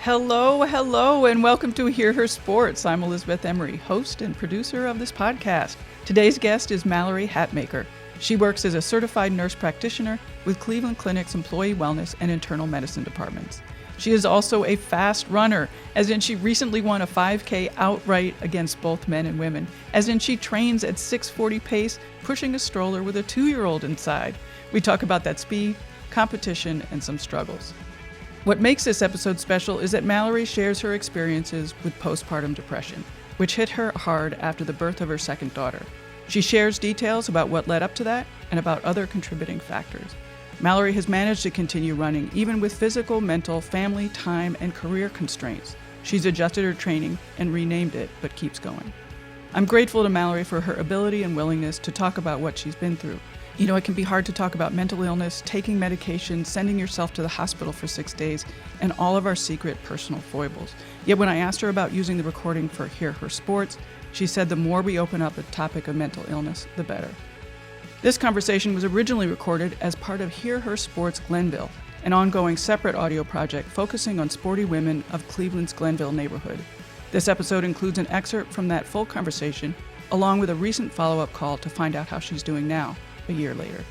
Hello, hello, and welcome to Hear Her Sports. I'm Elizabeth Emery, host and producer of this podcast. Today's guest is Mallory Hatmaker. She works as a certified nurse practitioner with Cleveland Clinic's Employee Wellness and Internal Medicine departments. She is also a fast runner, as in she recently won a 5K outright against both men and women, as in she trains at 6:40 pace, pushing a stroller with a 2-year-old inside. We talk about that speed, competition, and some struggles. What makes this episode special is that Mallory shares her experiences with postpartum depression, which hit her hard after the birth of her second daughter. She shares details about what led up to that and about other contributing factors. Mallory has managed to continue running even with physical, mental, family, time, and career constraints. She's adjusted her training and renamed it, but keeps going. I'm grateful to Mallory for her ability and willingness to talk about what she's been through. You know, it can be hard to talk about mental illness, taking medication, sending yourself to the hospital for 6 days, and all of our secret personal foibles. Yet when I asked her about using the recording for Hear Her Sports, she said the more we open up the topic of mental illness, the better. This conversation was originally recorded as part of Hear Her Sports Glenville, an ongoing separate audio project focusing on sporty women of Cleveland's Glenville neighborhood. This episode includes an excerpt from that full conversation, along with a recent follow-up call to find out how she's doing now, a year later.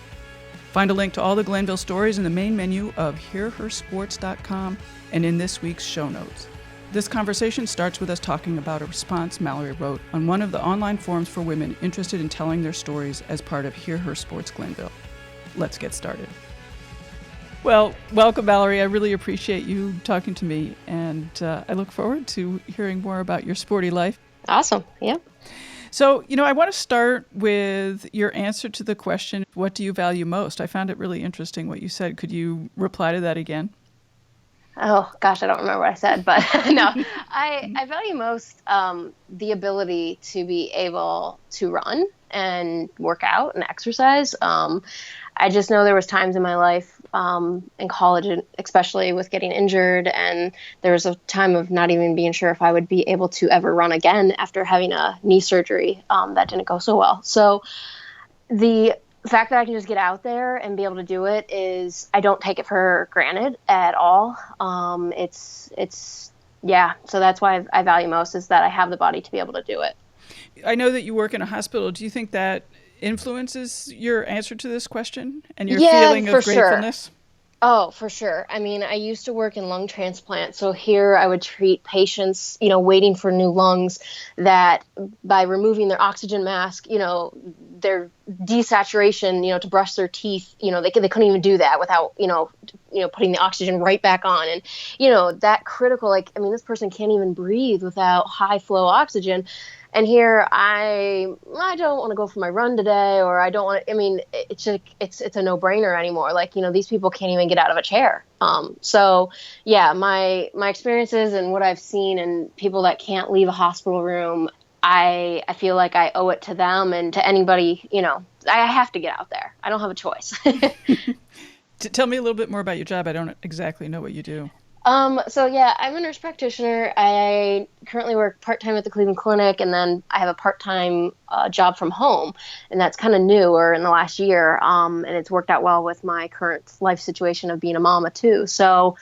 Find a link to all the Glenville stories in the main menu of hearhersports.com and in this week's show notes. This conversation starts with us talking about a response Mallory wrote on one of the online forums for women interested in telling their stories as part of Hear Her Sports Glenville. Let's get started. Well, welcome, Mallory. I really appreciate you talking to me, and I look forward to hearing more about your sporty life. Awesome. Yeah. So, I want to start with your answer to the question, what do you value most? I found it really interesting what you said. Could you reply to that again? Oh, gosh, I don't remember what I said, but no, I value most the ability to be able to run and work out and exercise. I just know there was times in my life in college, and especially with getting injured, and there was a time of not even being sure if I would be able to ever run again after having a knee surgery that didn't go so well. So the fact that I can just get out there and be able to do it is, I don't take it for granted at all. So that's why I value most, is that I have the body to be able to do it. I know that you work in a hospital. Do you think that influences your answer to this question and your feeling of gratefulness? Sure. Oh, for sure. I mean, I used to work in lung transplant. So here I would treat patients, waiting for new lungs, that by removing their oxygen mask, their desaturation, to brush their teeth, they couldn't even do that without, putting the oxygen right back on. And, that critical, this person can't even breathe without high flow oxygen. And here I don't want to go for my run today, or I don't want to, it's a no-brainer anymore. These people can't even get out of a chair. So yeah, my experiences and what I've seen, and people that can't leave a hospital room, I feel like I owe it to them and to anybody, I have to get out there. I don't have a choice. Tell me a little bit more about your job. I don't exactly know what you do. So yeah, I'm a nurse practitioner. I currently work part-time at the Cleveland Clinic, and then I have a part-time job from home, and that's kind of newer in the last year. And it's worked out well with my current life situation of being a mama too. So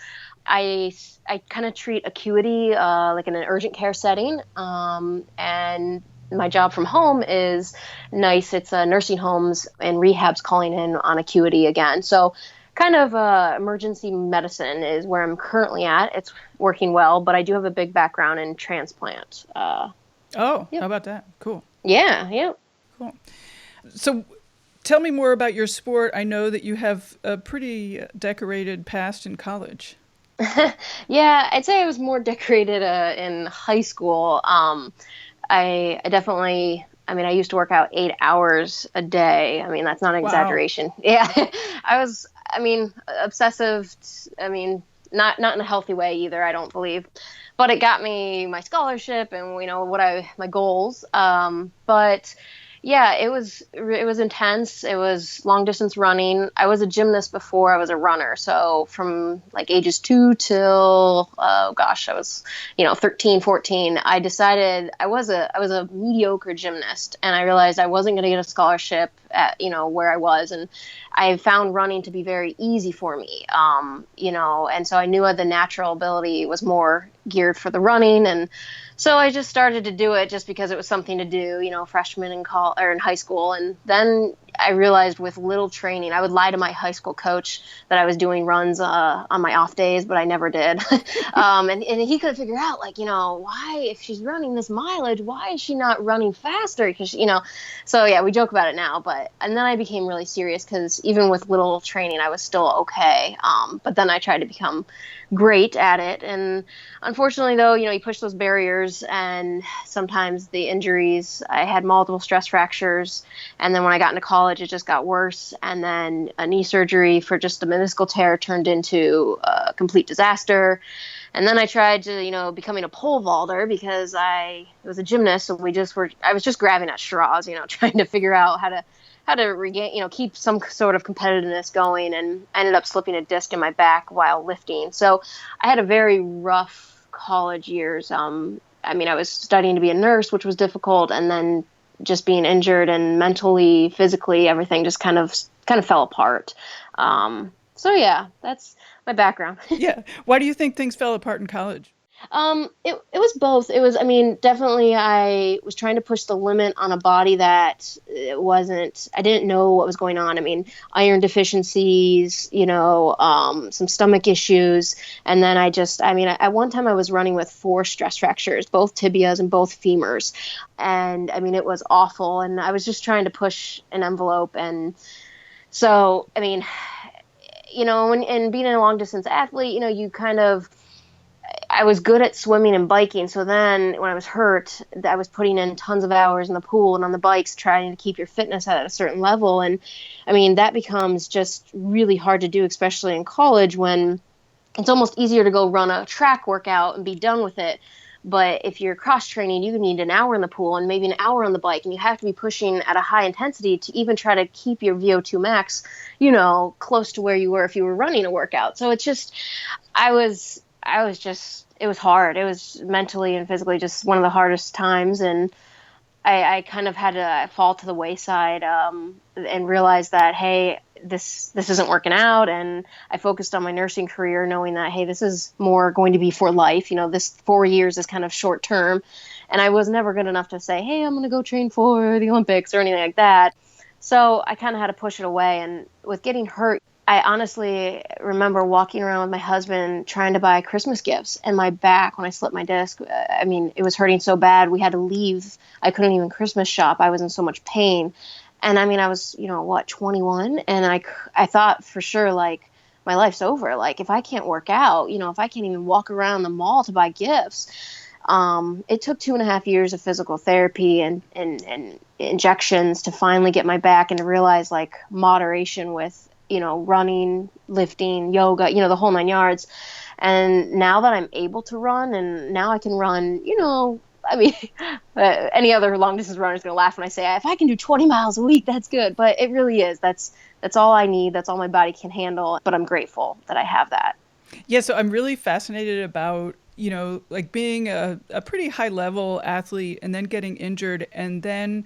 I kind of treat acuity, like in an urgent care setting. And my job from home is nice. It's nursing homes and rehabs calling in on acuity again. So kind of emergency medicine is where I'm currently at. It's working well, but I do have a big background in transplant. How about that? Cool. Yeah. Cool. So tell me more about your sport. I know that you have a pretty decorated past in college. Yeah, I'd say I was more decorated in high school. I definitely... I used to work out 8 hours a day. That's not an exaggeration. Yeah. I was, obsessive. Not in a healthy way either, I don't believe. But it got me my scholarship and, my goals. But yeah, it was intense. It was long distance running. I was a gymnast before I was a runner. So from ages 2 till, I was, 13, 14, I decided I was a mediocre gymnast, and I realized I wasn't going to get a scholarship at, where I was. And I found running to be very easy for me, and so I knew the natural ability was more geared for the running. And so I just started to do it just because it was something to do, freshman in college or in high school. And then I realized with little training, I would lie to my high school coach that I was doing runs on my off days, but I never did. And he couldn't figure out, why, if she's running this mileage, why is she not running faster? Because, so yeah, we joke about it now. And then I became really serious because even with little training, I was still okay. But then I tried to become great at it. And unfortunately, though, you push those barriers, and sometimes the injuries, I had multiple stress fractures. And then when I got into college, it just got worse. And then a knee surgery for just a meniscal tear turned into a complete disaster. And then I tried to, becoming a pole vaulter because I was a gymnast. So I was just grabbing at straws, trying to figure out how to regain, keep some sort of competitiveness going. And I ended up slipping a disc in my back while lifting. So I had a very rough college years. I was studying to be a nurse, which was difficult. And then just being injured, and mentally, physically, everything just kind of fell apart. So yeah, that's my background. Yeah. Why do you think things fell apart in college? It was both. It was, definitely I was trying to push the limit on a body that I didn't know what was going on. Iron deficiencies, some stomach issues. And then at one time I was running with 4 stress fractures, both tibias and both femurs. And it was awful. And I was just trying to push an envelope. And so, and being a long distance athlete, I was good at swimming and biking. So then when I was hurt, I was putting in tons of hours in the pool and on the bikes, trying to keep your fitness at a certain level. And that becomes just really hard to do, especially in college, when it's almost easier to go run a track workout and be done with it. But if you're cross training, you need an hour in the pool and maybe an hour on the bike, and you have to be pushing at a high intensity to even try to keep your VO2 max, close to where you were if you were running a workout. So it's just, it was hard. It was mentally and physically just one of the hardest times. And I kind of had to fall to the wayside, and realize that, hey, this isn't working out. And I focused on my nursing career, knowing that, hey, this is more going to be for life. This 4 years is kind of short term. And I was never good enough to say, hey, I'm going to go train for the Olympics or anything like that. So I kind of had to push it away. And with getting hurt, I honestly remember walking around with my husband trying to buy Christmas gifts, and my back, when I slipped my disc, it was hurting so bad. We had to leave. I couldn't even Christmas shop. I was in so much pain. And I was, 21. And I thought for sure, my life's over. If I can't work out, if I can't even walk around the mall to buy gifts. It took 2.5 years of physical therapy and injections to finally get my back, and to realize moderation with, running, lifting, yoga, the whole 9 yards. And now that I'm able to run, and now I can run, any other long distance runner is going to laugh when I say, if I can do 20 miles a week, that's good. But it really is. That's all I need. That's all my body can handle. But I'm grateful that I have that. Yeah. So I'm really fascinated about, being a pretty high level athlete and then getting injured, and then,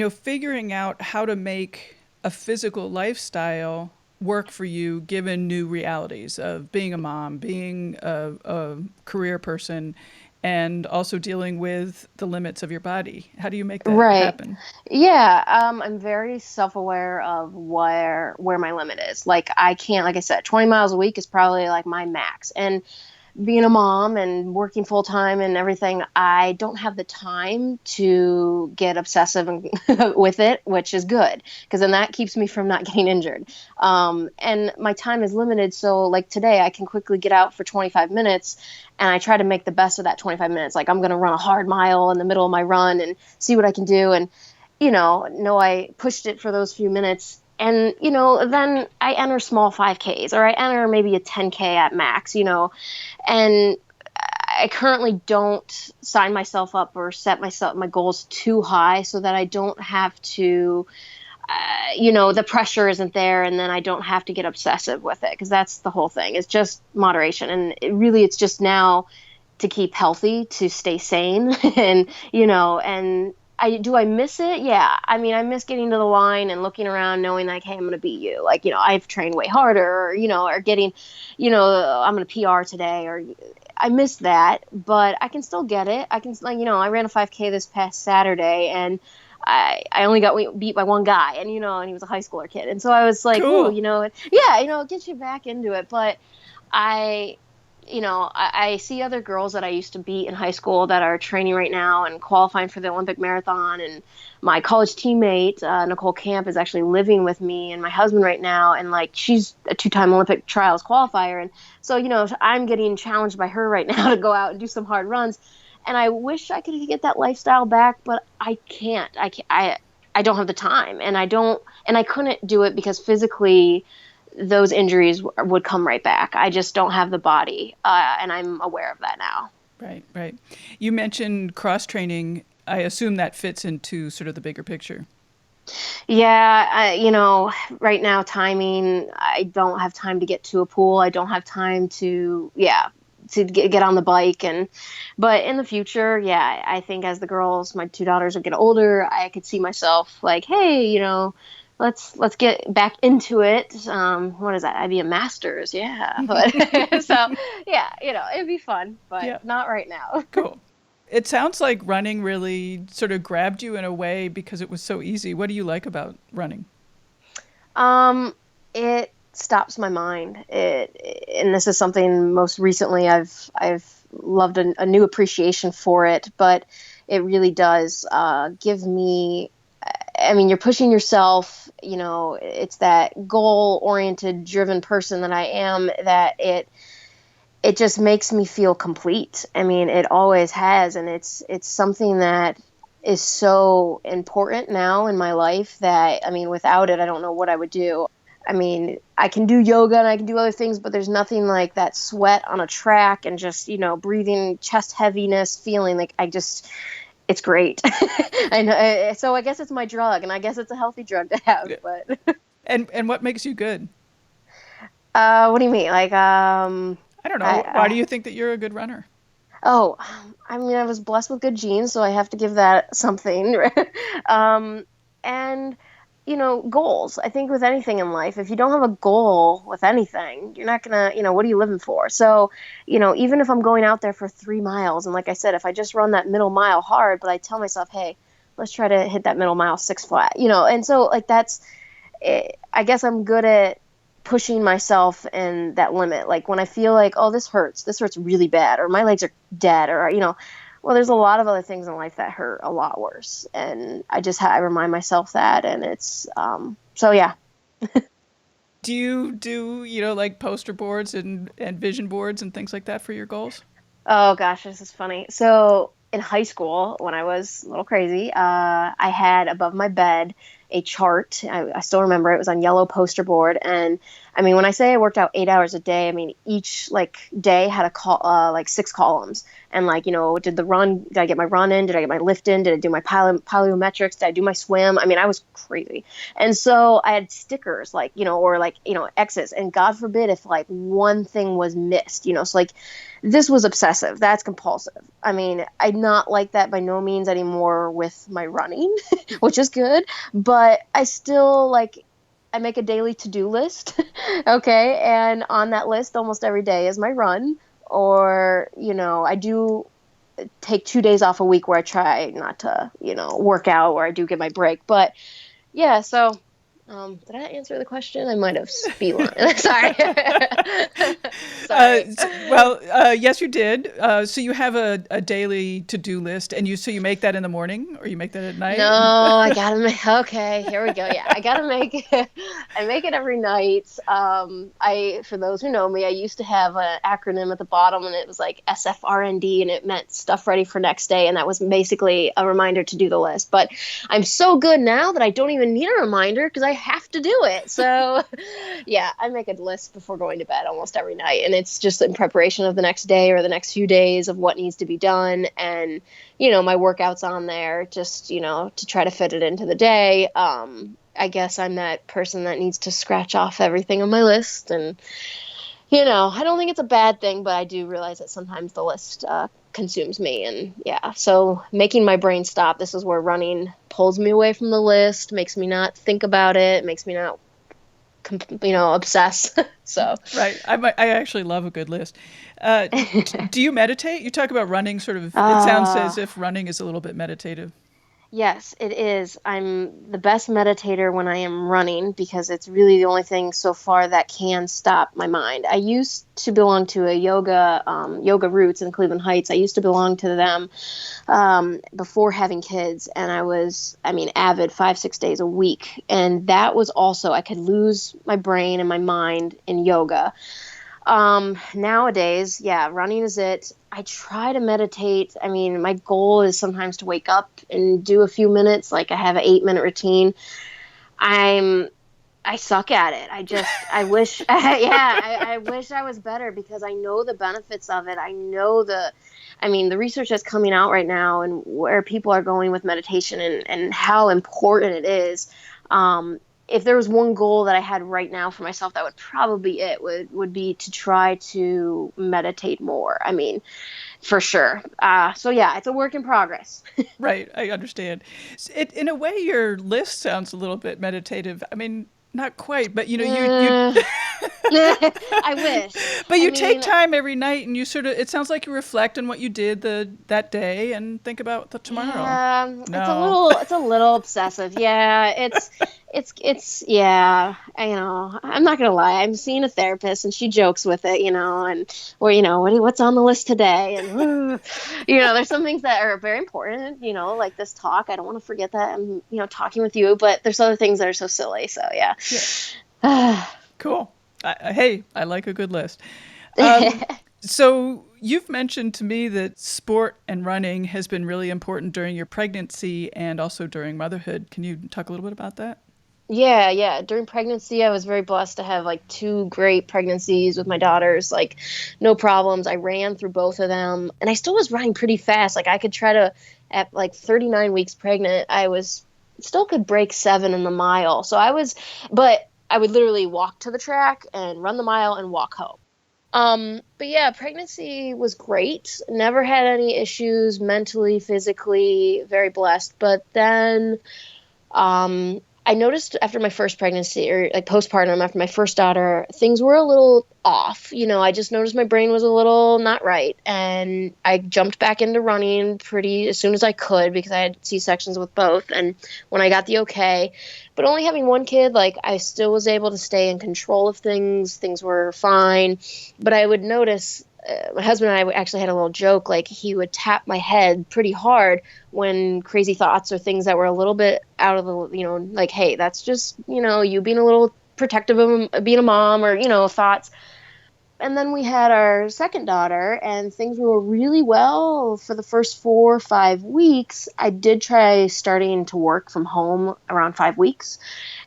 figuring out how to make a physical lifestyle work for you given new realities of being a mom, being a career person, and also dealing with the limits of your body. How do you make that happen? Yeah, I'm very self-aware of where my limit is. I can't, like I said, 20 miles a week is probably my max. And being a mom and working full time and everything, I don't have the time to get obsessive with it, which is good, because then that keeps me from not getting injured. And my time is limited. So today I can quickly get out for 25 minutes, and I try to make the best of that 25 minutes. I'm going to run a hard mile in the middle of my run and see what I can do. And, know I pushed it for those few minutes. And, then I enter small 5Ks, or I enter maybe a 10K at max, and I currently don't sign myself up or set my goals too high, so that I don't have to, the pressure isn't there, and then I don't have to get obsessive with it, because that's the whole thing. It's just moderation. And it's just now to keep healthy, to stay sane. And, and I miss it? Yeah. I mean, I miss getting to the line and looking around knowing like, hey, I'm going to beat you. Like, I've trained way harder, or getting, I'm going to PR today, or I miss that, but I can still get it. I can, like, I ran a 5K this past Saturday, and I only got beat by one guy, and, and he was a high schooler kid. And so I was like, ooh, Cool. yeah, it gets you back into it. But I, I see other girls that I used to beat in high school that are training right now and qualifying for the Olympic marathon. And my college teammate, Nicole Camp, is actually living with me and my husband right now. And like, she's a 2-time Olympic trials qualifier. And so, I'm getting challenged by her right now to go out and do some hard runs. And I wish I could get that lifestyle back, but I can't. I don't have the time, and I couldn't do it because physically those injuries would come right back. I just don't have the body, and I'm aware of that now. Right, right. You mentioned cross training. I assume that fits into sort of the bigger picture. Yeah, right now timing, I don't have time to get to a pool. I don't have time to get on the bike. But in the future, yeah, I think as my 2 daughters will get older, I could see myself like, hey, let's get back into it. What is that? I'd be a master's. Yeah. But so yeah, it'd be fun, but not right now. Cool. It sounds like running really sort of grabbed you in a way because it was so easy. What do you like about running? It stops my mind. And this is something most recently I've loved a new appreciation for it, but it really does give me. I mean, you're pushing yourself. It's that goal-oriented, driven person that I am. That it just makes me feel complete. I mean, it always has, and it's something that is so important now in my life that, I mean, without it, I don't know what I would do. I mean, I can do yoga and I can do other things, but there's nothing like that sweat on a track and just, breathing chest heaviness, feeling like it's great. I know. So I guess it's my drug, and I guess it's a healthy drug to have, but. And what makes you good? What do you mean? Like, I don't know. Why do you think that you're a good runner? Oh, I mean, I was blessed with good genes, so I have to give that something. And, goals. I think with anything in life, if you don't have a goal with anything, you're not going to, what are you living for? So, even if I'm going out there for 3 miles, and like I said, if I just run that middle mile hard, but I tell myself, hey, let's try to hit that middle mile 6 flat, and so like I guess I'm good at pushing myself in that limit. Like when I feel like, oh, this hurts really bad, or my legs are dead, or, well, there's a lot of other things in life that hurt a lot worse. And I remind myself that, and it's, so yeah. Do you do, like poster boards and vision boards and things like that for your goals? Oh gosh, this is funny. So in high school, when I was a little crazy, I had above my bed a chart. I still remember it was on yellow poster board. And I mean, when I say I worked out 8 hours a day, I mean, each day had like 6 columns. And did I get my run in? Did I get my lift in? Did I do my plyometrics? Did I do my swim? I mean, I was crazy. And so I had stickers X's, and God forbid if one thing was missed, so this was obsessive. That's compulsive. I mean, I'm not like that by no means anymore with my running, which is good, but I still I make a daily to-do list. Okay. And on that list almost every day is my run, or, I do take 2 days off a week where I try not to, work out, where I do get my break. But yeah, so did I answer the question? I might have speedrun. Sorry. Sorry. Yes, you did. So you have a daily to-do list, and you make that in the morning, or you make that at night? No, I gotta make. Okay, here we go. Yeah, I gotta make it. I make it every night. For those who know me, I used to have an acronym at the bottom, and it was like SFRND, and it meant stuff ready for next day, and that was basically a reminder to do the list. But I'm so good now that I don't even need a reminder because I have to do it. So yeah, I make a list before going to bed almost every night, and it's just in preparation of the next day or the next few days of what needs to be done. And my workouts on there just to try to fit it into the day. I guess I'm that person that needs to scratch off everything on my list, and I don't think it's a bad thing, but I do realize that sometimes the list consumes me. And yeah, so making my brain stop, this is where running pulls me away from the list, makes me not think about it, makes me not, obsess. So, Right. I actually love a good list. Do you meditate? You talk about running sort of, it sounds uh, as if running is a little bit meditative. yes, it is. I'm the best meditator when I am running because it's really the only thing so far that can stop my mind. I used to belong to a yoga roots in Cleveland Heights. I used to belong to them before having kids, and avid 5, 6 days a week. And that was also, I could lose my brain and my mind in yoga. Nowadays, yeah, running is it. I try to meditate. I mean, my goal is sometimes to wake up and do a few minutes. Like I have an 8-minute routine. I'm, I suck at it. I wish, I wish I was better because I know the benefits of it. The research that's coming out right now and where people are going with meditation and how important it is. If there was one goal that I had right now for myself, that would probably be it, would be to try to meditate more. I mean, for sure. So yeah, it's a work in progress. Right. I understand. In a way, your list sounds a little bit meditative. I mean, not quite, but you Uh, I wish. but I you take mean, time every night and you sort of, it sounds like you reflect on what you did that day and think about the tomorrow. yeah, No. it's a little obsessive. Yeah, yeah. I'm not gonna lie. I'm seeing a therapist, and she jokes with it, and or what's on the list today, and there's some things that are very important, like this talk. I don't want to forget that I'm, talking with you, but there's other things that are so silly. So Yeah. yeah. Cool. Hey, I like a good list. So you've mentioned to me that sport and running has been really important during your pregnancy and also during motherhood. Can you talk a little bit about that? Yeah, yeah. During pregnancy, I was very blessed to have like two great pregnancies with my daughters. Like, no problems. I ran through both of them, and I still was running pretty fast. Like, I could try to, at like 39 weeks pregnant, I was still could break 7 in the mile. But I would literally walk to the track and run the mile and walk home. But yeah, pregnancy was great. Never had any issues mentally, physically, very blessed. But then I noticed after my first pregnancy or like postpartum after my first daughter, things were a little off. I just noticed my brain was a little not right. And I jumped back into running pretty as soon as I could because I had C-sections with both. And when I got the okay, but only having one kid, like I still was able to stay in control of things. Things were fine. But I would notice my husband and I actually had a little joke, like he would tap my head pretty hard when crazy thoughts or things that were a little bit out of the, like, hey, that's just, you being a little protective of being a mom or, thoughts. And then we had our second daughter and things were really well for the first 4 or 5 weeks. I did try starting to work from home around 5 weeks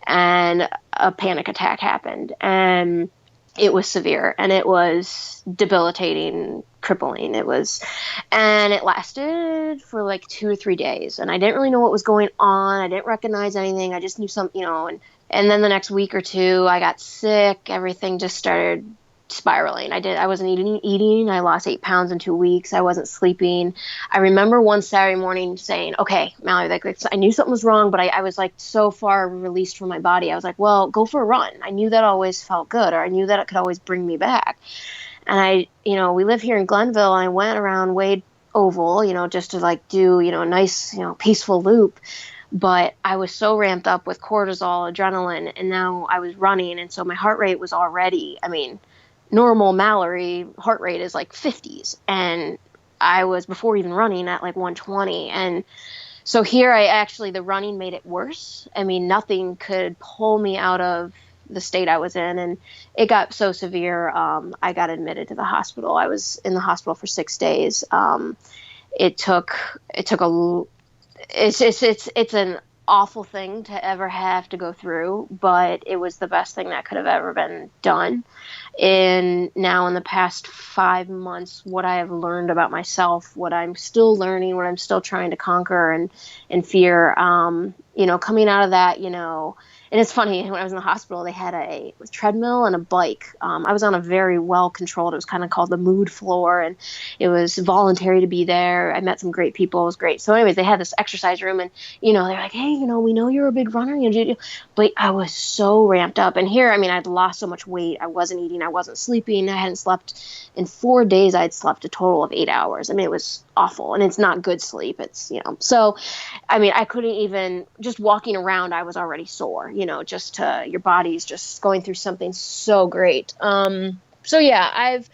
and a panic attack happened. And it was severe and it was debilitating, crippling. And it lasted for like 2 or 3 days. And I didn't really know what was going on. I didn't recognize anything. I just knew something, and then the next week or two, I got sick. Everything just started spiraling. I wasn't eating. I lost 8 pounds in 2 weeks. I wasn't sleeping. I remember one Saturday morning saying, okay, Mallory, like I knew something was wrong, but I was like so far released from my body. I was like, well, go for a run. I knew that always felt good, or I knew that it could always bring me back. And we live here in Glenville, and I went around Wade Oval, just to like do, a nice, peaceful loop. But I was so ramped up with cortisol, adrenaline, and now I was running. And so my heart rate was already, normal Mallory heart rate is like 50s. And I was before even running at like 120. And so here the running made it worse. Nothing could pull me out of the state I was in. And it got so severe. I got admitted to the hospital. I was in the hospital for 6 days. It's an awful thing to ever have to go through, but it was the best thing that could have ever been done. And now in the past 5 months, what I have learned about myself, what I'm still learning, what I'm still trying to conquer and fear, coming out of that, And it's funny, when I was in the hospital, they had a treadmill and a bike. I was on a very well controlled, it was kind of called the mood floor, and it was voluntary to be there. I met some great people. It was great. So anyways, they had this exercise room, and, they're like, hey, we know you're a big runner. But I was so ramped up. And here, I mean, I'd lost so much weight. I wasn't eating. I wasn't sleeping. I hadn't slept in 4 days. I'd slept a total of 8 hours. I mean, it was awful. And it's not good sleep. It's, so, I mean, I couldn't even, just walking around, I was already sore, your body's just going through something so great. So yeah, I've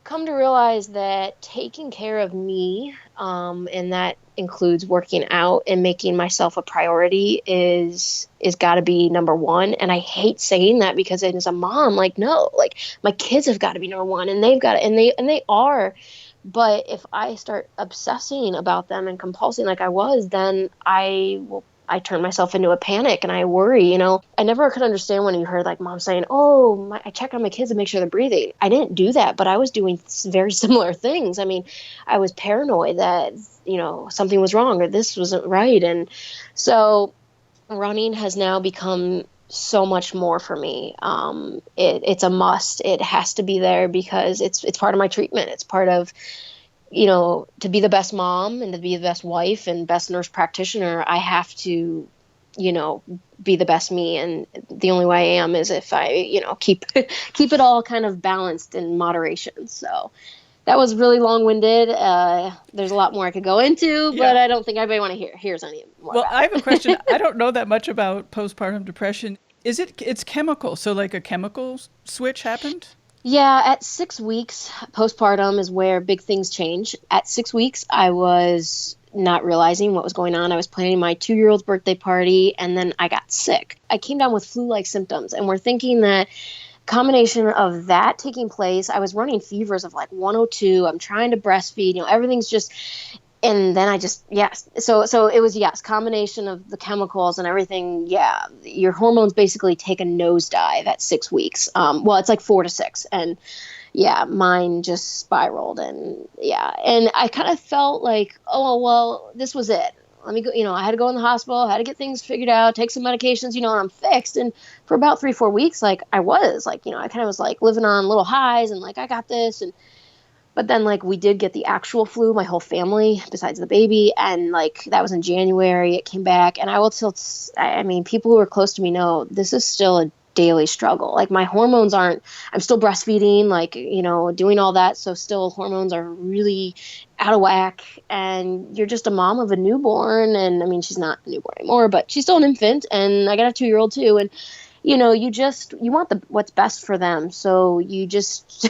come to realize that taking care of me, and that includes working out and making myself a priority is got to be number one. And I hate saying that, because as a mom, like, no, like, my kids have got to be number one, and they've got to, and they are. But if I start obsessing about them and compulsing like I was, then I turn myself into a panic, and I worry. I never could understand when you heard like mom saying, oh, I check on my kids and make sure they're breathing. I didn't do that, but I was doing very similar things. I mean, I was paranoid that, something was wrong or this wasn't right. And so running has now become so much more for me. It's a must. It has to be there, because it's part of my treatment. It's part of, to be the best mom and to be the best wife and best nurse practitioner, I have to, be the best me. And the only way I am is if I, keep it all kind of balanced in moderation. So that was really long-winded. There's a lot more I could go into, but I don't think anybody want to hears any more. Well, about I have a question. I don't know that much about postpartum depression. It's chemical? So like a chemical switch happened? Yeah, at 6 weeks postpartum is where big things change. At 6 weeks, I was not realizing what was going on. I was planning my 2-year-old's birthday party, and then I got sick. I came down with flu-like symptoms, and we're thinking that combination of that taking place, I was running fevers of like 102. I'm trying to breastfeed, everything's just, and then yes. So it was, yes, combination of the chemicals and everything. Yeah. Your hormones basically take a nosedive at 6 weeks. Well, it's like 4 to 6. And yeah, mine just spiraled, and I kind of felt like, oh, well, this was it. Let me go, I had to go in the hospital, had to get things figured out, take some medications, and I'm fixed. And for about 3-4 weeks, like I was like, I kind of was like living on little highs and like, I got this. But then, like, we did get the actual flu, my whole family, besides the baby. And, like, that was in January. It came back. And I mean, people who are close to me know this is still a daily struggle. Like, my hormones I'm still breastfeeding, like, doing all that. So still hormones are really out of whack. And you're just a mom of a newborn. And, I mean, she's not a newborn anymore, but she's still an infant. And I got a 2-year-old too. And, you want what's best for them. So you just,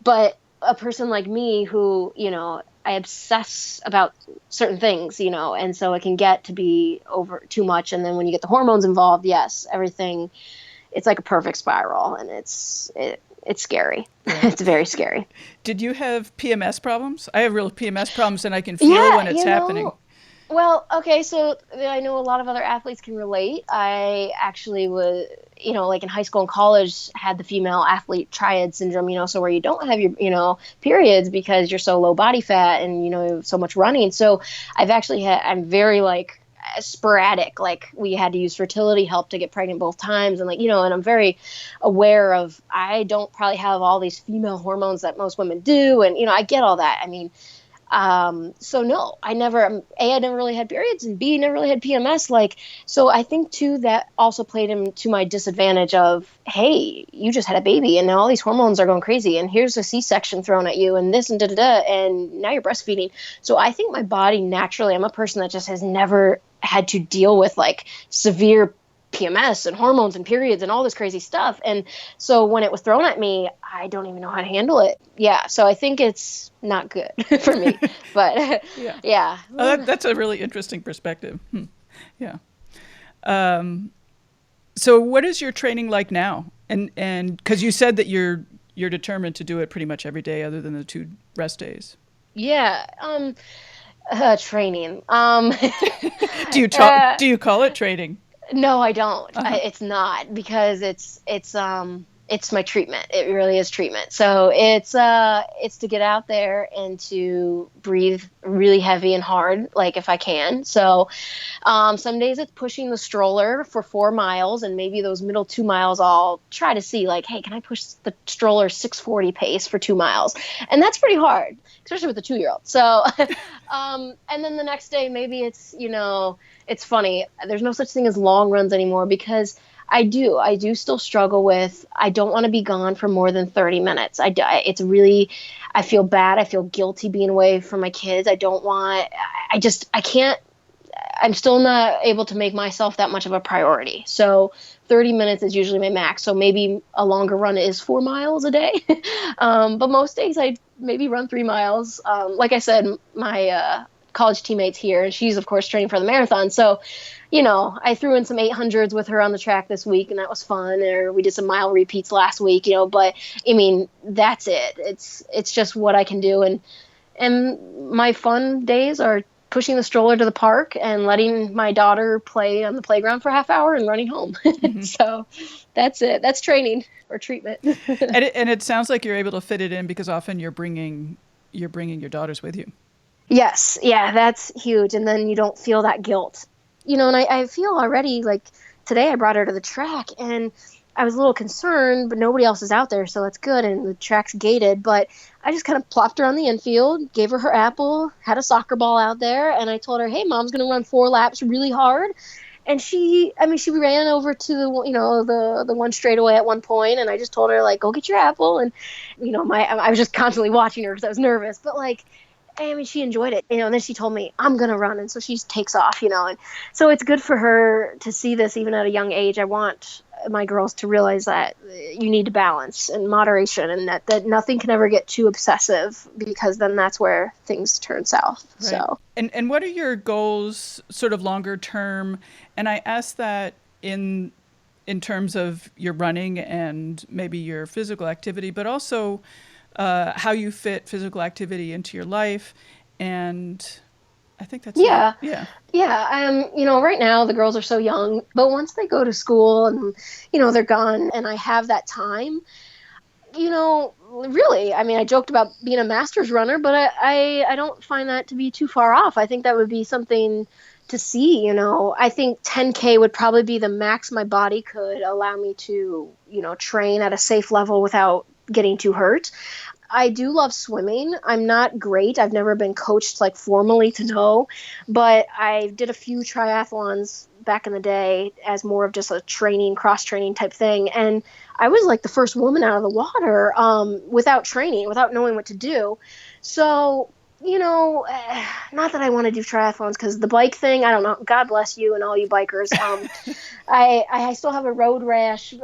but a person like me who, I obsess about certain things, and so it can get to be over too much. And then when you get the hormones involved, yes, everything, it's like a perfect spiral, and it's scary. It's very scary. Did you have PMS problems? I have real PMS problems, and I can feel when it's happening. Well, okay, so I know a lot of other athletes can relate. I actually was, like in high school and college, had the female athlete triad syndrome, so where you don't have your, periods because you're so low body fat and, so much running. So I'm very like sporadic. Like we had to use fertility help to get pregnant both times. And like, and I'm very aware of, I don't probably have all these female hormones that most women do. And, I get all that. I mean, so no, I never really had periods, and B, never really had PMS. Like, so I think too, that also played into my disadvantage of, hey, you just had a baby and now all these hormones are going crazy, and here's a C-section thrown at you and this and da-da-da, and now you're breastfeeding. So I think my body naturally, I'm a person that just has never had to deal with like severe PMS and hormones and periods and all this crazy stuff. And so when it was thrown at me, I don't even know how to handle it. Yeah. So I think it's not good for me, but yeah. Oh, that's a really interesting perspective. Yeah. So what is your training like now? And cause you said that you're determined to do it pretty much every day other than the 2 rest days. Yeah. Training. Do you call it training? No, I don't. It's not, because it's it's my treatment. It really is treatment. So it's to get out there and to breathe really heavy and hard, like if I can. So some days it's pushing the stroller for 4 miles, and maybe those middle 2 miles I'll try to see like, hey, can I push the stroller 640 pace for 2 miles? And that's pretty hard, especially with a 2-year-old. So, and then the next day maybe it's, it's funny. There's no such thing as long runs anymore because I do still struggle with, I don't want to be gone for more than 30 minutes. It's really, I feel bad. I feel guilty being away from my kids. I don't want, I can't, I'm still not able to make myself that much of a priority. So 30 minutes is usually my max. So maybe a longer run is 4 miles a day. But most days I maybe run 3 miles. Like I said, my college teammate's here, and she's, of course, training for the marathon. So, I threw in some 800s with her on the track this week, and that was fun. Or we did some mile repeats last week, but I mean, that's it. It's just what I can do. And my fun days are pushing the stroller to the park and letting my daughter play on the playground for a half hour and running home. Mm-hmm. So that's it. That's training or treatment. And it sounds like you're able to fit it in because often you're bringing your daughters with you. Yes. Yeah, that's huge. And then you don't feel that guilt, and I feel already like today I brought her to the track and I was a little concerned, but nobody else is out there. So that's good. And the track's gated, but I just kind of plopped her on the infield, gave her apple, had a soccer ball out there. And I told her, hey, mom's going to run 4 laps really hard. And she ran over to the one straightaway at one point, and I just told her, like, go get your apple. And, I was just constantly watching her because I was nervous, but like, she enjoyed it, and then she told me, I'm going to run. And so she takes off, and so it's good for her to see this even at a young age. I want my girls to realize that you need to balance and moderation, and that nothing can ever get too obsessive, because then that's where things turn south. Right. So, and what are your goals sort of longer term? And I ask that in terms of your running and maybe your physical activity, but also how you fit physical activity into your life. And I think that's Yeah. Right now the girls are so young, but once they go to school and, they're gone and I have that time, really, I joked about being a master's runner, but I don't find that to be too far off. I think that would be something to see, I think 10K would probably be the max my body could allow me to, train at a safe level without getting too hurt. I do love swimming. I'm not great. I've never been coached like formally to know, but I did a few triathlons back in the day as more of just a cross training type thing. And I was like the first woman out of the water without training, without knowing what to do. So, not that I want to do triathlons, because the bike thing, I don't know. God bless you and all you bikers. I still have a road rash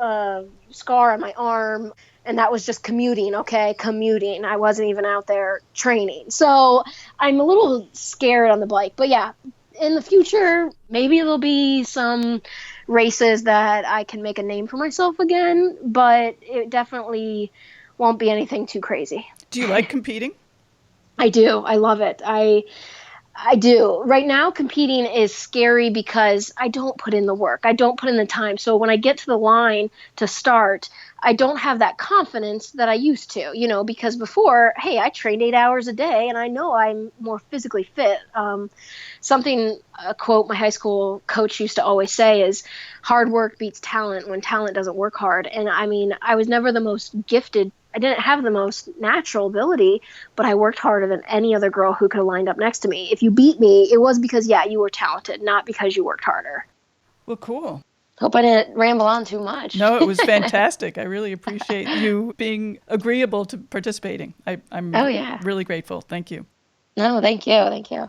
scar on my arm. And that was just commuting. I wasn't even out there training. So I'm a little scared on the bike. But yeah, in the future, maybe there'll be some races that I can make a name for myself again. But it definitely won't be anything too crazy. Do you like competing? I do. I love it. I do. Right now, competing is scary because I don't put in the work. I don't put in the time. So when I get to the line to start, I don't have that confidence that I used to, because before, hey, I trained 8 hours a day and I know I'm more physically fit. A quote my high school coach used to always say is, hard work beats talent when talent doesn't work hard. And I was never the most gifted. I didn't have the most natural ability, but I worked harder than any other girl who could have lined up next to me. If you beat me, it was because, you were talented, not because you worked harder. Well, cool. Hope I didn't ramble on too much. No, it was fantastic. I really appreciate you being agreeable to participating. I'm really grateful. Thank you. No, thank you. Thank you.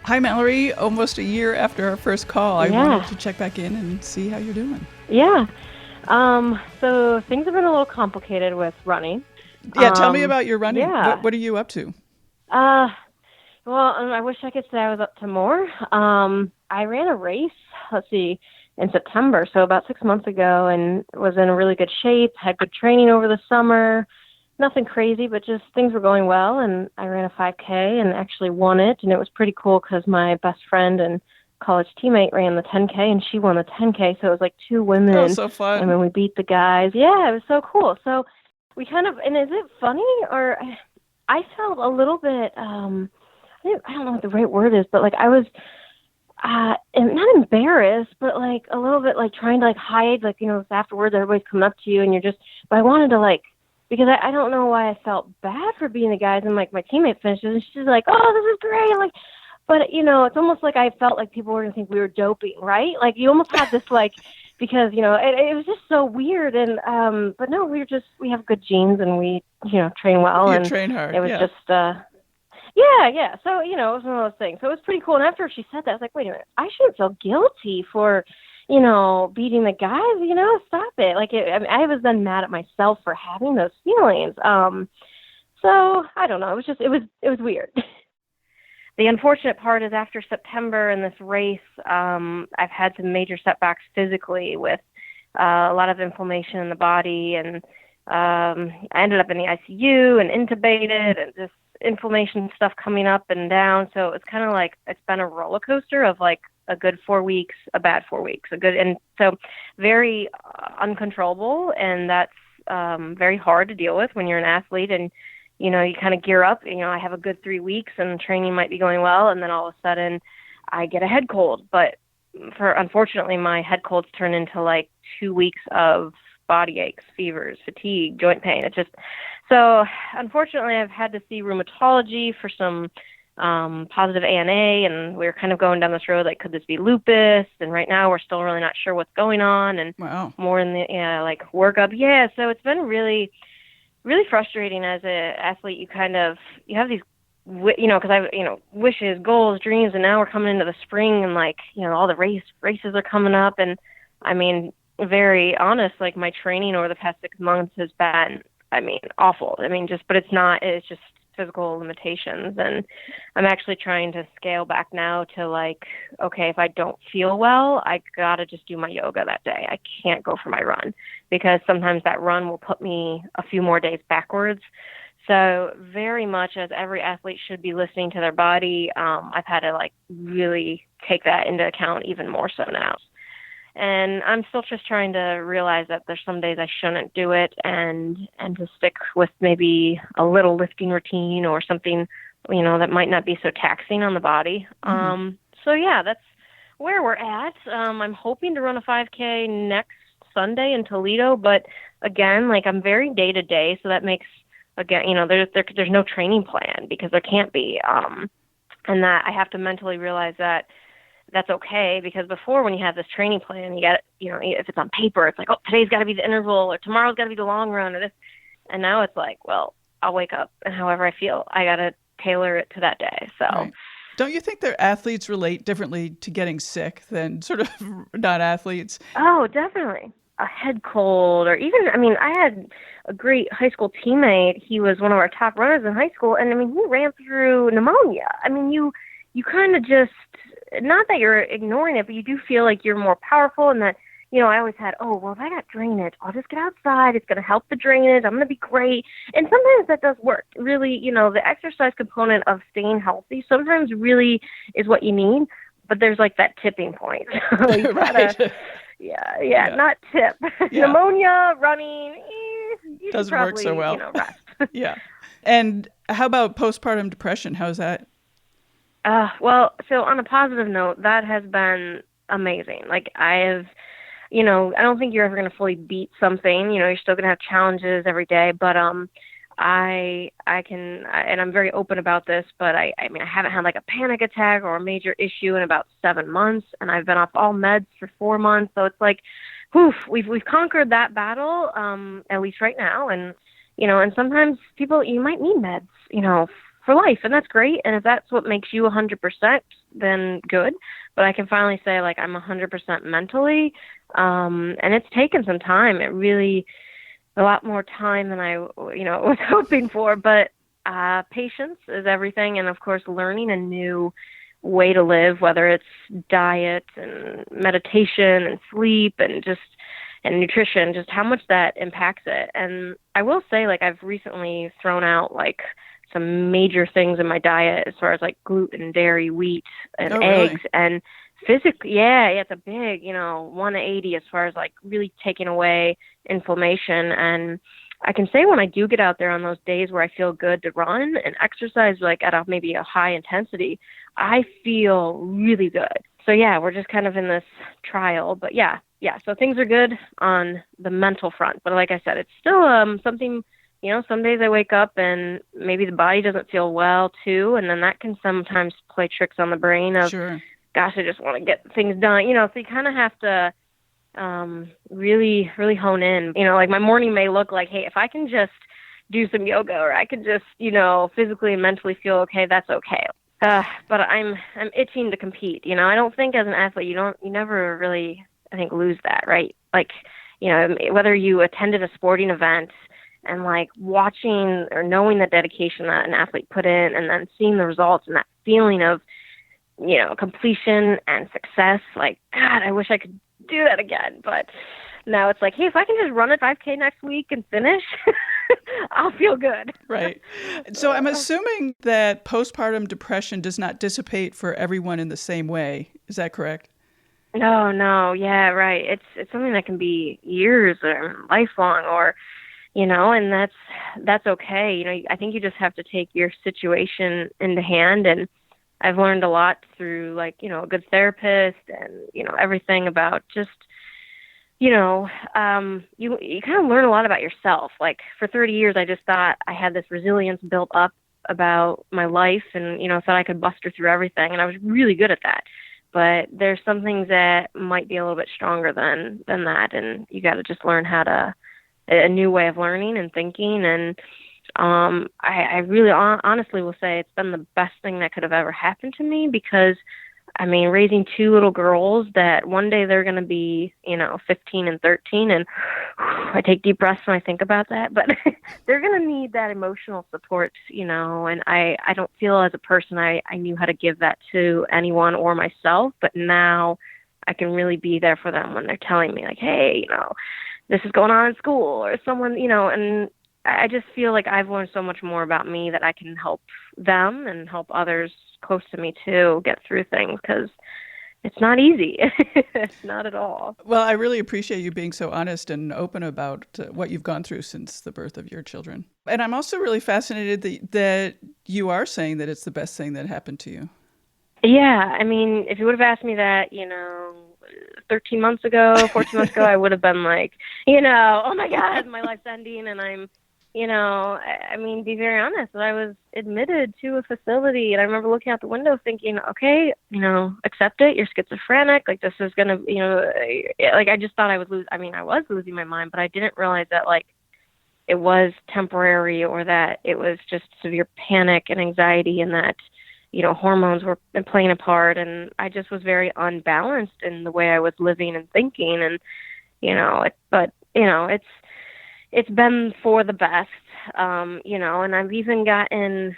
Hi, Mallory. Almost a year after our first call, I wanted to check back in and see how you're doing. Yeah. So things have been a little complicated with running. Yeah, tell me about your running. Yeah. What are you up to? Well, I wish I could say I was up to more. I ran a race, in September, so about 6 months ago, and was in really good shape, had good training over the summer. Nothing crazy, but just things were going well, and I ran a 5K and actually won it, and it was pretty cool because my best friend and college teammate ran the 10K, and she won the 10K. So it was like two Oh, women, so fun. and when we beat the guys, yeah, it was so cool. So we kind of, and is it funny, or I felt a little bit, I don't know what the right word is, but like I was and not embarrassed, but like a little bit like trying to like hide, like, afterwards everybody's coming up to you and you're just, but I wanted to like, because I don't know why I felt bad for being the guys, and like my teammate finishes and she's like, oh, this is great. Like, but it's almost like I felt like people were going to think we were doping, right? Like you almost had this like, because, it was just so weird. And, but no, we have good genes and we, train well. You and train hard. it was yeah. just, yeah. So, it was one of those things. So it was pretty cool. And after she said that, I was like, wait a minute, I shouldn't feel guilty for, beating the guys, stop it. Like, I was then mad at myself for having those feelings. So I don't know. It was weird. The unfortunate part is after September and this race, I've had some major setbacks physically with a lot of inflammation in the body. And I ended up in the ICU and intubated, and just inflammation stuff coming up and down. So it's kind of like it's been a roller coaster of like a good 4 weeks, a bad 4 weeks, and so very uncontrollable. And that's very hard to deal with when you're an athlete, and you kind of gear up. I have a good 3 weeks and training might be going well, and then all of a sudden I get a head cold. But unfortunately, my head colds turn into like 2 weeks of body aches, fevers, fatigue, joint pain. So unfortunately, I've had to see rheumatology for some positive ANA, and we're kind of going down this road, like, could this be lupus? And right now we're still really not sure what's going on, and Wow. more in the like workup. Yeah, so it's been really, really frustrating as an athlete. You have these, because I, wishes, goals, dreams, and now we're coming into the spring, and like, all the races are coming up, and I mean, very honest, like my training over the past 6 months has been, awful. It's just physical limitations. And I'm actually trying to scale back now to like, okay, if I don't feel well, I gotta just do my yoga that day. I can't go for my run, because sometimes that run will put me a few more days backwards. So very much, as every athlete should be listening to their body, I've had to like really take that into account even more so now. And I'm still just trying to realize that there's some days I shouldn't do it, and to stick with maybe a little lifting routine or something, that might not be so taxing on the body. Mm-hmm. So yeah, that's where we're at. I'm hoping to run a 5K next Sunday in Toledo, but again, like, I'm very day to day, so that makes, again, there's no training plan, because there can't be, and that I have to mentally realize that that's okay, because before, when you have this training plan, you got, if it's on paper, it's like, oh, today's got to be the interval, or tomorrow's got to be the long run, or this. And now it's like, well, I'll wake up, and however I feel, I got to tailor it to that day. So, right. Don't you think that athletes relate differently to getting sick than sort of non-athletes? Oh, definitely. A head cold, or even, I had a great high school teammate. He was one of our top runners in high school, and he ran through pneumonia. You kind of just, not that you're ignoring it, but you do feel like you're more powerful, and that, I always had, oh, well, if I got drainage, I'll just get outside. It's going to help the drainage. I'm going to be great. And sometimes that does work. Really, the exercise component of staying healthy sometimes really is what you need, but there's like that tipping point. You Right. gotta, yeah, not tip. Yeah. Pneumonia, running, you Doesn't should probably, work so well. Rest. Yeah. And how about postpartum depression? How's that? Well, so on a positive note, that has been amazing. Like, I don't think you're ever going to fully beat something. You're still going to have challenges every day, but I can, and I'm very open about this, but I haven't had like a panic attack or a major issue in about 7 months, and I've been off all meds for 4 months. So it's like, we've conquered that battle, at least right now. And, and sometimes people, you might need meds, for life, and that's great. And if that's what makes you 100%, then good. But I can finally say, like, I'm 100% mentally, and it's taken some time. It really, a lot more time than I, was hoping for. But patience is everything, and of course, learning a new way to live, whether it's diet and meditation and sleep and nutrition, just how much that impacts it. And I will say, like, I've recently thrown out like some major things in my diet as far as like gluten, dairy, wheat, and eggs. Really? And physically, yeah, it's a big, 180 as far as like really taking away inflammation. And I can say when I do get out there on those days where I feel good to run and exercise, like at maybe a high intensity, I feel really good. So yeah, we're just kind of in this trial, but yeah. So things are good on the mental front, but like I said, it's still something. Some days I wake up and maybe the body doesn't feel well too, and then that can sometimes play tricks on the brain of, Sure. gosh, I just want to get things done. So you kind of have to really, really hone in. Like my morning may look like, hey, if I can just do some yoga or I could just, physically and mentally feel okay, that's okay. But I'm itching to compete. I don't think as an athlete, you never really, I think, lose that, right? Like, whether you attended a sporting event and like watching or knowing the dedication that an athlete put in and then seeing the results and that feeling of, completion and success, like, God, I wish I could do that again. But now it's like, hey, if I can just run a 5K next week and finish, I'll feel good. Right. So I'm assuming that postpartum depression does not dissipate for everyone in the same way. Is that correct? No. Yeah, right. It's something that can be years or lifelong or, and that's okay. I think you just have to take your situation into hand. And I've learned a lot through like, a good therapist and, everything about just, you kind of learn a lot about yourself. Like for 30 years, I just thought I had this resilience built up about my life and, thought I could muster through everything. And I was really good at that. But there's some things that might be a little bit stronger than that. And you got to just learn a new way of learning and thinking. And I really honestly will say it's been the best thing that could have ever happened to me because, raising two little girls that one day they're going to be, 15 and 13. And I take deep breaths when I think about that, but they're going to need that emotional support, and I don't feel as a person I knew how to give that to anyone or myself, but now I can really be there for them when they're telling me like, hey, this is going on in school or someone, and I just feel like I've learned so much more about me that I can help them and help others close to me too get through things because it's not easy. It's not at all. Well, I really appreciate you being so honest and open about what you've gone through since the birth of your children. And I'm also really fascinated that you are saying that it's the best thing that happened to you. Yeah. If you would have asked me that, 13 months ago, 14 months ago, I would have been like, oh my God, my life's ending and I'm, be very honest, I was admitted to a facility and I remember looking out the window thinking, okay, accept it. You're schizophrenic. Like this is going to, like I just thought I would lose. I was losing my mind, but I didn't realize that like it was temporary or that it was just severe panic and anxiety and that, hormones were playing a part. And I just was very unbalanced in the way I was living and thinking. And, it's been for the best, and I've even gotten,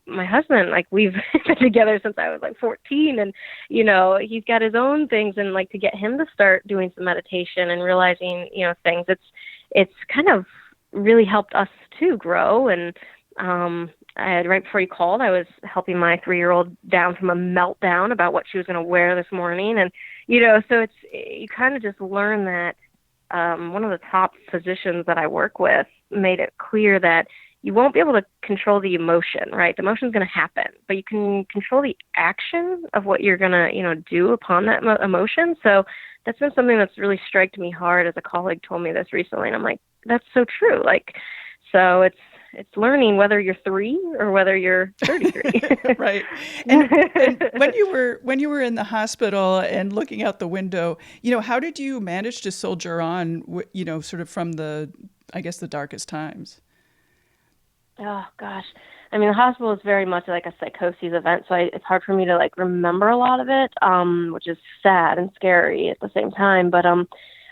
my husband, like we've been together since I was like 14 and, he's got his own things and like to get him to start doing some meditation and realizing, things, it's kind of really helped us to grow. And, right before you called, I was helping my 3-year-old down from a meltdown about what she was going to wear this morning. And, so you kind of just learn that, one of the top physicians that I work with made it clear that you won't be able to control the emotion, right? The emotion's going to happen, but you can control the action of what you're going to, do upon that emotion. So that's been something that's really struck me hard as a colleague told me this recently. And I'm like, that's so true. Like, so it's learning whether you're 3 or whether you're 33. Right. And when you were in the hospital and looking out the window, how did you manage to soldier on, sort of from the darkest times? Oh gosh. The hospital is very much like a psychosis event. So it's hard for me to like remember a lot of it, which is sad and scary at the same time. But,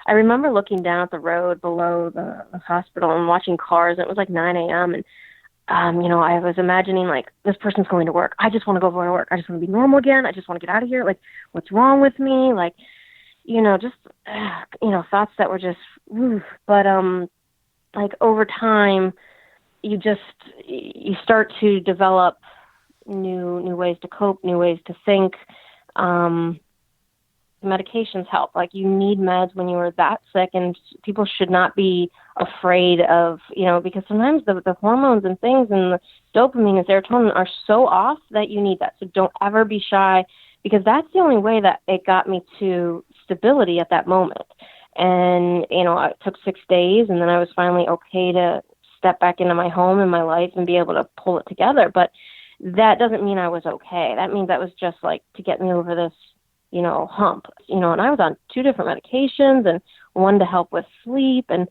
I remember looking down at the road below the hospital and watching cars. And it was like 9 a.m. And, I was imagining like this person's going to work. I just want to go to work. I just want to be normal again. I just want to get out of here. Like, what's wrong with me? Like, thoughts that were just, but, like over time, you start to develop new ways to cope, new ways to think. medications help. Like, you need meds when you are that sick, and people should not be afraid of, because sometimes the hormones and things and the dopamine and serotonin are so off that you need that. So don't ever be shy, because that's the only way that it got me to stability at that moment. And, it took 6 days, and then I was finally okay to step back into my home and my life and be able to pull it together. But that doesn't mean I was okay. That means that was just like to get me over this hump, and I was on 2 different medications, and one to help with sleep. And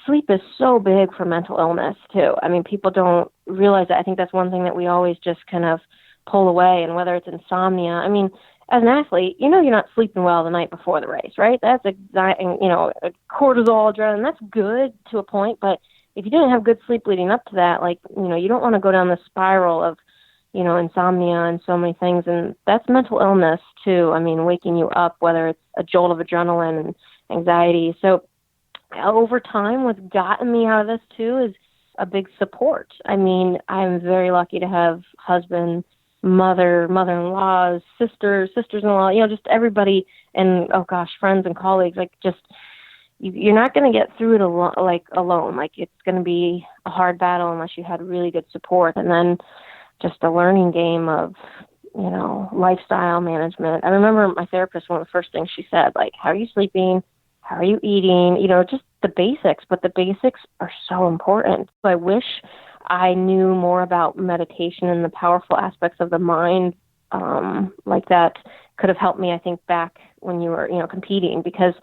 sleep is so big for mental illness too. I mean, people don't realize that. I think that's one thing that we always just kind of pull away. And whether it's insomnia, I mean, as an athlete, you're not sleeping well the night before the race, right? That's cortisol, adrenaline, that's good to a point. But if you didn't have good sleep leading up to that, you don't want to go down the spiral of insomnia and so many things. And that's mental illness too. I mean, waking you up, whether it's a jolt of adrenaline and anxiety. So over time, what's gotten me out of this too is a big support. I mean, I'm very lucky to have husband, mother-in-laws, sisters-in-law, just everybody, and friends and colleagues. You're not going to get through it alone. It's going to be a hard battle unless you had really good support. And then just a learning game of, lifestyle management. I remember my therapist, one of the first things she said, how are you sleeping? How are you eating? Just the basics, but the basics are so important. I wish I knew more about meditation and the powerful aspects of the mind, that could have helped me, I think, back when you were, competing, because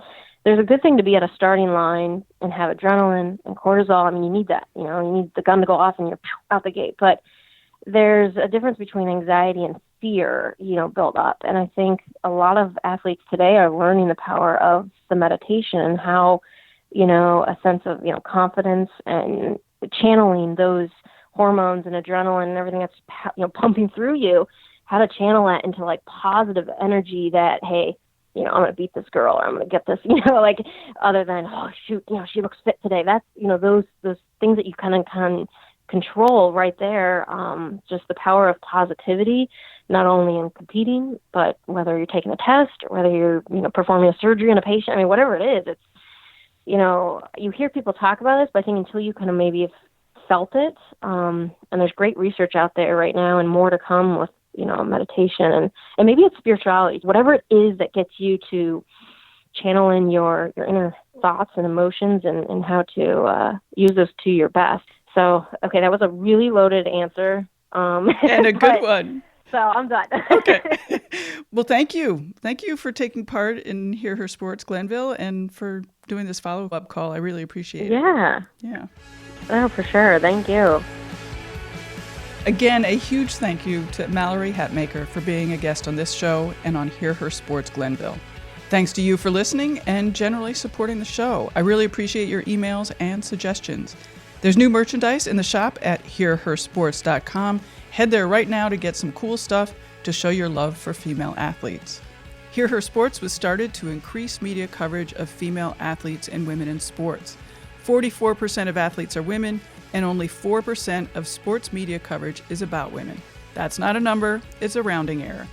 there's a good thing to be at a starting line and have adrenaline and cortisol. I mean, you need that, you need the gun to go off and you're out the gate. But there's a difference between anxiety and fear, built up. And I think a lot of athletes today are learning the power of the meditation and how, a sense of, confidence and channeling those hormones and adrenaline and everything that's, pumping through you, how to channel that into positive energy that, hey, I'm going to beat this girl, or I'm going to get this, other than, oh, shoot, she looks fit today. That's, those things that you kind of can control right there. Just the power of positivity, not only in competing, but whether you're taking a test or whether you're, performing a surgery on a patient. I mean, whatever it is, it's, you hear people talk about this, but I think until you kind of maybe have felt it, and there's great research out there right now and more to come with, meditation and maybe it's spirituality, whatever it is that gets you to channel in your inner thoughts and emotions and how to use those to your best. So, okay, that was a really loaded answer. And a good one. So I'm done. Okay. Well, thank you. Thank you for taking part in Hear Her Sports Glenville and for doing this follow-up call. I really appreciate it. Yeah. Oh, for sure. Thank you. Again, a huge thank you to Mallory Hatmaker for being a guest on this show and on Hear Her Sports Glenville. Thanks to you for listening and generally supporting the show. I really appreciate your emails and suggestions. There's new merchandise in the shop at hearhersports.com. Head there right now to get some cool stuff to show your love for female athletes. Hear Her Sports was started to increase media coverage of female athletes and women in sports. 44% of athletes are women, and only 4% of sports media coverage is about women. That's not a number, it's a rounding error.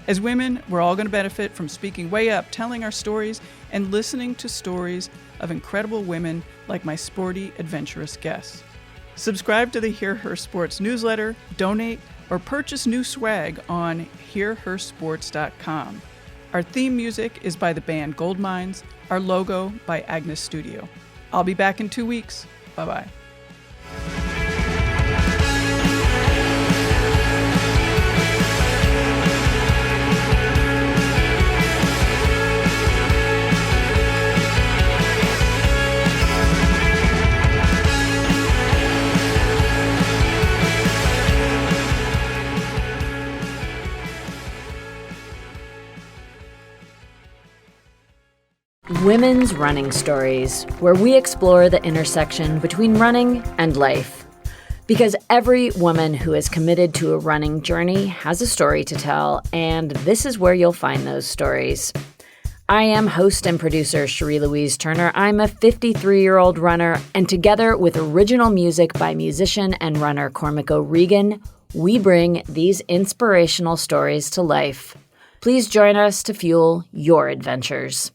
As women, we're all going to benefit from speaking way up, telling our stories, and listening to stories of incredible women like my sporty, adventurous guests. Subscribe to the Hear Her Sports newsletter, donate, or purchase new swag on hearhersports.com. Our theme music is by the band Goldmines, our logo by Agnes Studio. I'll be back in 2 weeks. Bye-bye. Women's Running Stories, where we explore the intersection between running and life. Because every woman who is committed to a running journey has a story to tell, and this is where you'll find those stories. I am host and producer Cherie Louise Turner. I'm a 53-year-old runner, and together with original music by musician and runner Cormac O'Regan, we bring these inspirational stories to life. Please join us to fuel your adventures.